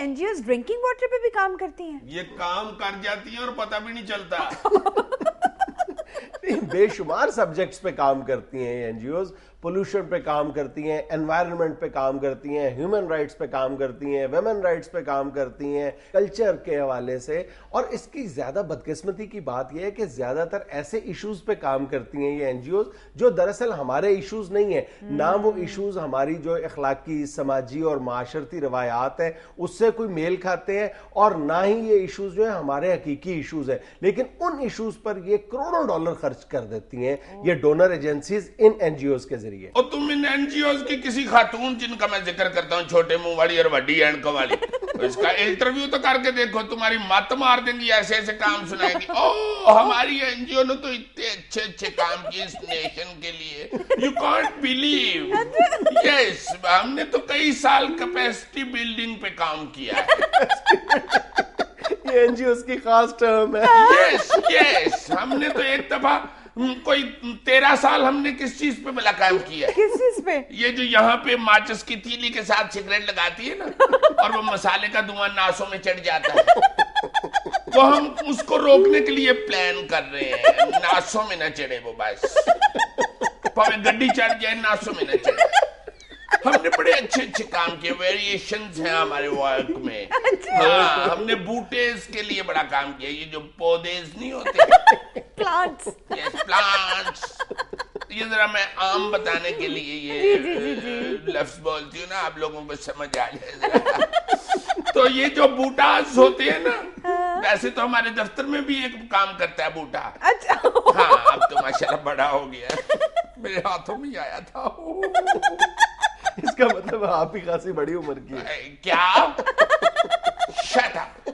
N G Os drinking water پہ بھی کام کرتی ہیں؟ یہ کام کر جاتی ہیں اور پتہ بھی نہیں چلتا. بے شمار سبجیکٹس پہ کام کرتی ہیں این جی اوز. پولوشن پہ کام کرتی ہیں, انوائرمنٹ پہ کام کرتی ہیں, ہیومن رائٹس پہ کام کرتی ہیں, ویمن رائٹس پہ کام کرتی ہیں, کلچر کے حوالے سے. اور اس کی زیادہ بدقسمتی کی بات یہ ہے کہ زیادہ تر ایسے ایشوز پہ کام کرتی ہیں یہ این جی اوز جو دراصل ہمارے ایشوز نہیں ہیں. نہ وہ ایشوز ہماری جو اخلاقی, سماجی اور معاشرتی روایات ہیں اس سے کوئی میل کھاتے ہیں, اور نہ ہی یہ ایشوز جو ہیں ہمارے حقیقی ایشوز ہیں. لیکن ان ایشوز پر یہ کروڑوں ڈالر خرچ کر دیتی ہیں یہ ڈونر ایجنسیز ان این جی اوز کے ذریعے. اور تم ان این جی اوز کی کسی خاتون جن کا میں ذکر کرتا ہوں, چھوٹے منہ والی اور وڈی اینڈ والی, اس کا انٹرویو تو کر کے دیکھو, تمہاری مت مار دیں گی, ایسے ایسے کام سنائیں گی. او ہماری این جی او نے تو اتنے اچھے اچھے کام کیے اس نیشن کے لیے, یو کانٹ بلیو. یس, ہم نے تو کئی سال کیپیسٹی بلڈنگ پہ کام کیا ہے. یہ این جی اوز کی خاص ٹرم ہے. یس یس, ہم نے تو ایک دفعہ کوئی 13 سال ہم نے کس چیز پہ بلا کام کیا ہے. کس چیز پہ؟ یہ جو یہاں پہ ماچس کی تیلی کے ساتھ سگریٹ لگاتی ہے نا, اور وہ مسالے کا دھواں ناسوں میں چڑھ جاتا ہے, وہ ہم اس کو روکنے کے لیے پلان کر رہے ہیں. ناسوں میں نہ چڑھے وہ, بس پاوے گڈی چڑھ جائے ناسوں میں نہ چڑھے. ہم نے بڑے اچھے اچھے کام کیے, ویریشنز ہیں ہمارے ورک میں. ہاں, ہم نے بوٹیز کے لیے بڑا کام کیا, یہ جو پودیز نہیں ہوتے, پلانٹس. یس پلانٹس. یہ ذرا میں عام بتانے کے لیے یہ لفظ بولتی ہوں نا, آپ لوگوں کو سمجھ آ جائے ذرا. تو یہ جو بوٹاز ہوتے ہیں نا, ویسے تو ہمارے دفتر میں بھی ایک کام کرتا ہے بوٹا. اچھا. ہاں, اب تو ماشاءاللہ بڑا ہو گیا, میرے ہاتھوں میں آیا تھا. اس کا مطلب آپ ہی خاصی بڑی عمر کی ہے. کیا؟ Shut up.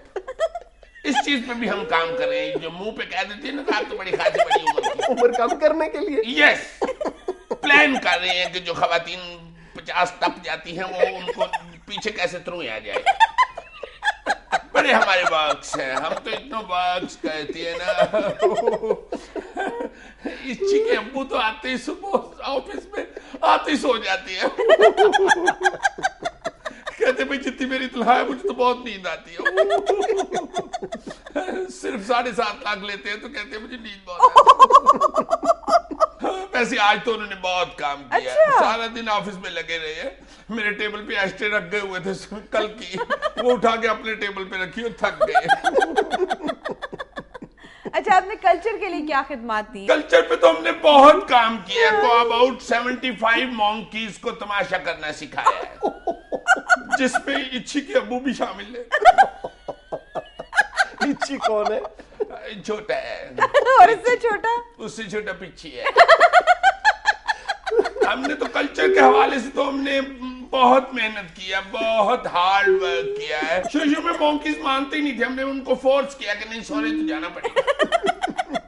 اس چیز پہ بھی ہم کام کر رہے ہیں, جو منہ پہ کہہ دیتے ہیں نا کہ آپ تو بڑی خاصی بڑی عمر کی. عمر کم کرنے کے لیے یس, پلان کر رہے ہیں کہ جو خواتین 50 ٹپ جاتی ہیں وہ ان کو پیچھے کیسے تروئیں آ جائے. بڑے ہمارے ورکس ہیں, ہم تو اتنا ورکس کہتے ہیں نا. اس چی کے ابو تو آتے ہی صبح آفس میں آتے ہی سو جاتی ہے, کہتے بھائی جتنی میری تنخواہ ہے مجھے تو بہت نیند آتی ہے. صرف 7.5 لاکھ لیتے ہیں تو کہتے ہیں مجھے نیند بہت آتی ہے. ویسے آج تو انہوں نے بہت کام کیا, سارا دن آفس میں لگے رہے ہیں. میرے ٹیبل پہ ایسٹے رکھ گئے ہوئے تھے کل کی, وہ اٹھا کے اپنے ٹیبل پہ رکھی اور تھک گئے. اچھا, آپ نے کلچر کے لیے کیا خدمات دی؟ کلچر پہ تو ہم نے بہت کام کیا ہے. کو اباؤٹ 75 مونکیز کو تماشا کرنا سکھایا ہے, جس میں اچھی کے ابو بھی شامل ہے. اچھی کون ہے؟ چھوٹا ہے. اور اس سے چھوٹا؟ اس سے چھوٹا پچھی ہے. ہم نے تو کلچر کے حوالے سے تو ہم نے بہت محنت کیا, بہت ہارڈ ورک کیا ہے. شروع میں مونکیز مانتے ہی نہیں تھے, ہم نے ان کو فورس کیا کہ نہیں سوری تو جانا پڑے گا.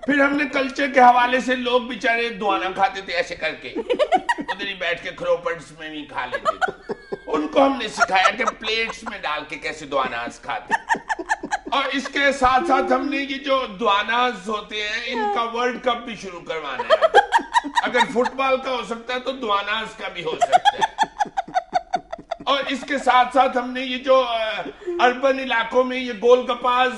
پھر ہم نے کلچر کے حوالے سے, لوگ بیچارے دوانا کھاتے تھے ایسے کر کے, ادھر ہی بیٹھ کے کھروپٹس میں بھی کھا لیتے تھے. ان کو ہم نے سکھایا کہ پلیٹس میں ڈال کے کیسے دواناز کھاتے. اور اس کے ساتھ ساتھ ہم نے یہ جو دواناز ہوتے ہیں ان کا ورلڈ کپ بھی شروع کروانا ہے. اگر فٹ بال کا ہو سکتا ہے تو دواناز کا بھی ہو سکتا ہے. اور اس کے ساتھ ساتھ ہم نے یہ جو اربن علاقوں میں یہ گول گپاز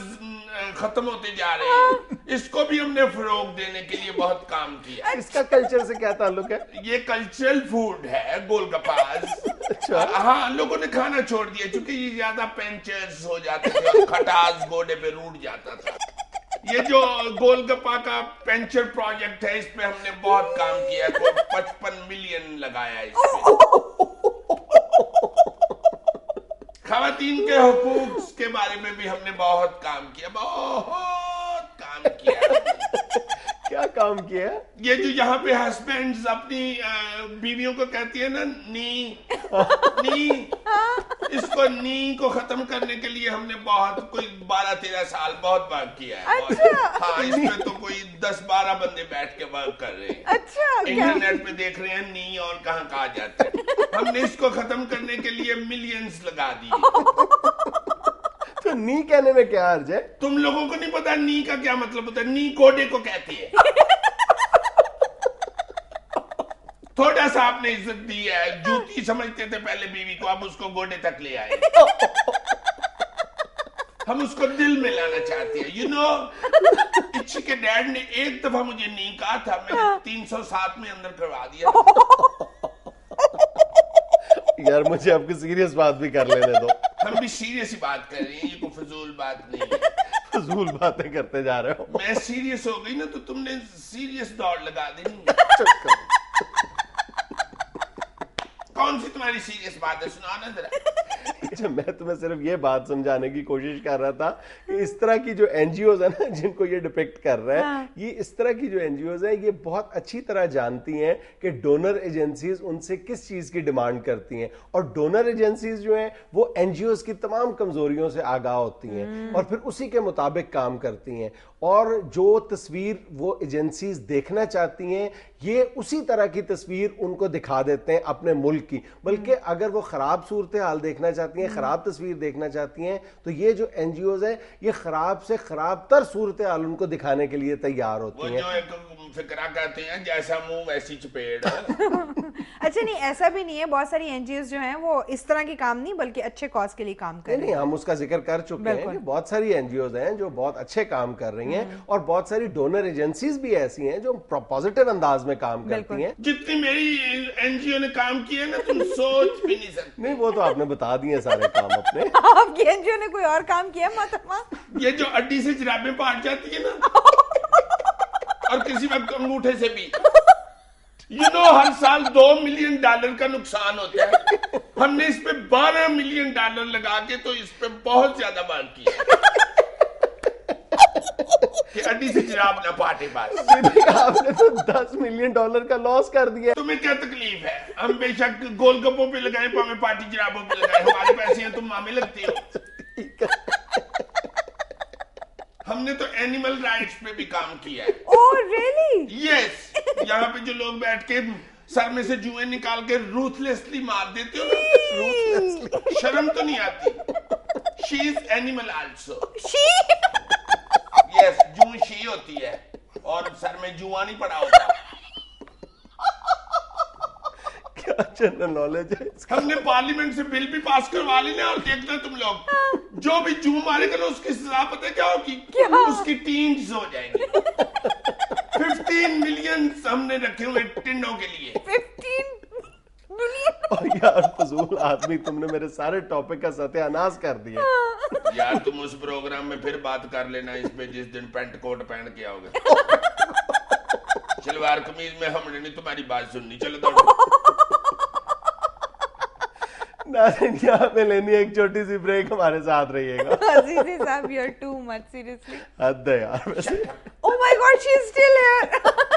ختم ہوتے جا رہے ہیں, اس کو بھی ہم نے فروغ دینے کے لیے بہت کام کیا. اس کا کلچر سے کیا تعلق ہے؟ یہ کلچرل فوڈ ہے گول گپاز. ہاں, لوگوں نے کھانا چھوڑ دیا چونکہ یہ زیادہ پینچرز ہو جاتے تھے, کھٹاس گوڑے پہ روٹ جاتا تھا. یہ جو گول گپا کا پینچر پروجیکٹ ہے, اس پہ ہم نے بہت کام کیا ہے. 55 ملین لگایا اس پہ. خواتین کے حقوق کے بارے میں بھی ہم نے بہت کام کیا, بہت کام کیا. کیا کام کیا؟ یہ جو یہاں پہ ہسبینڈز اپنی بیویوں کو کہتی ہے نا نی, اس کو نی کو ختم کرنے کے لیے ہم نے بہت, کوئی 12-13 سال بہت ورک کیا ہے. ہاں, اس میں تو کوئی 10-12 بندے بیٹھ کے ورک کر رہے ہیں. انٹرنیٹ پہ دیکھ رہے ہیں نی اور کہاں کہا جاتا ہے. ہم نے اس کو ختم کرنے کے لیے ملینز لگا دیے. تو نی کہنے میں کیا حرج ہے؟ تم لوگوں کو نہیں پتا نی کا کیا مطلب ہوتا ہے؟ نی گوڈے کو کہتی ہے. تھوڑا سا آپ نے عزت دی ہے. جوتی سمجھتے تھے پہلے بیوی کو, اب اس کو گوڈے تک لے آئے. ہم اس کو دل میں لانا چاہتے ہیں. یو نو اچھی کے ڈیڈ نے ایک دفعہ مجھے نہیں کہا تھا, میں نے 307 میں اندر کروا دیا. یار مجھے آپ کی سیریس بات بھی کر لینے دو. ہم بھی سیریس ہی بات کر رہے ہیں, یہ کوئی فضول بات نہیں ہے. فضول باتیں کرتے جا رہے ہو. میں سیریس ہو گئی نا تو تم نے سیریس دوڑ لگا دینی. کون سی تمہاری سیریس بات ہے, سنا نا ذرا. اچھا میں تمہیں صرف یہ بات سمجھانے کی کوشش کر رہا تھا کہ اس طرح کی جو این جی اوز ہیں نا جن کو یہ ڈپکٹ کر رہے ہیں, یہ اس طرح کی جو این جی اوز ہیں یہ بہت اچھی طرح جانتی ہیں کہ ڈونر ایجنسیز ان سے کس چیز کی ڈیمانڈ کرتی ہیں, اور ڈونر ایجنسیز جو ہیں وہ این جی اوز کی تمام کمزوریوں سے آگاہ ہوتی ہیں اور پھر اسی کے مطابق کام کرتی ہیں, اور جو تصویر وہ ایجنسیز دیکھنا چاہتی ہیں یہ اسی طرح کی تصویر ان کو دکھا دیتے ہیں اپنے ملک کی. بلکہ اگر وہ خراب صورتحال دیکھنا چاہتی ہیں, خراب تصویر دیکھنا چاہتی ہیں, تو یہ جو این جی اوز ہیں یہ خراب سے خراب تر صورتحال ان کو دکھانے کے لیے تیار ہوتی ہیں. وہ جو ایک فکرہ کہتے ہیں جیسا منہ ویسی چپیڑ. اچھا نہیں, ایسا بھی نہیں ہے, بہت ساری این جی اوز جو ہیں وہ اس طرح کے کام نہیں بلکہ اچھے کاز کے لیے کام کر رہے ہیں. ہم اس کا ذکر کر چکے ہیں کہ بہت ساری این جی اوز ہیں جو بہت اچھے کام کر رہی ہیں, اور بہت ساری ڈونر ایجنسیز بھی ایسی ہیں جو پازیٹیو انداز میں کام کرتی ہیں. جتنی میری این جی او نے کام کیا نا تم سوچ بھی نہیں سکتے. نہیں وہ تو آپ نے بتا دیے سارے کام اپنے. آپ کی این جی او نے کوئی اور کام کیا محترمہ؟ یہ جو اڈی سے جرابیں پاٹ جاتی ہے نا اور کسی وقت انگوٹھے سے بھی, یو نو ہر سال $2 ملین کا نقصان ہوتا ہے. ہم نے اس پہ $12 ملین لگا کے تو اس پہ بہت زیادہ مار کیا کہ اڈی سے جراب نہ پاٹے. بات آپ نے تو $10 ملین کا لاس کر دیا. تمہیں کیا تکلیف ہے, ہم بے شک گول گپوں پہ لگائیں پامے پارٹی جرابوں پہ لگائیں, ہمارے پیسے ہیں, تم مامے لگتے ہو. ہم نے تو اینیمل رائٹس پہ بھی کام کیا ہے. اوہ ریلی؟ یس, یہاں پہ جو لوگ بیٹھ کے سر میں سے جوئیں نکال کے روتھلیسلی مار دیتے ہو نا, شرم تو نہیں آتی. شی از اینیمل آلسو. یس, جوں شی ہوتی ہے اور سر میں جواں نہیں پڑا ہوتا. کیا جنرل نالج ہے. ہم نے پارلیمنٹ سے بل بھی پاس کروا لی نا, اور دیکھنا تم لوگ جو بھی جو مارے گا نا اس کی سزا پتہ کیا ہوگی, اس کی ٹینز ہو جائیں گی. 15 ملین ہم نے رکھے ہوئے ٹنڈوں کے لیے. 15 ملین؟ یار فضول آدمی, تم نے میرے سارے ٹاپک کا ستیہ ناش کر دیا. یار تم اس پروگرام میں پھر بات کر لینا اس پہ جس دن پینٹ کوٹ پہن کے آؤ گے. شلوار قمیض میں ہم نے نہیں تمہاری بات سننی. چلو دوڑو. ناظرین یہاں پہ لینی ایک چھوٹی سی بریک, ہمارے ساتھ رہیے گا. عزیزی صاحب, you're too much, seriously. حد ہے یار. Oh my God, she's still here.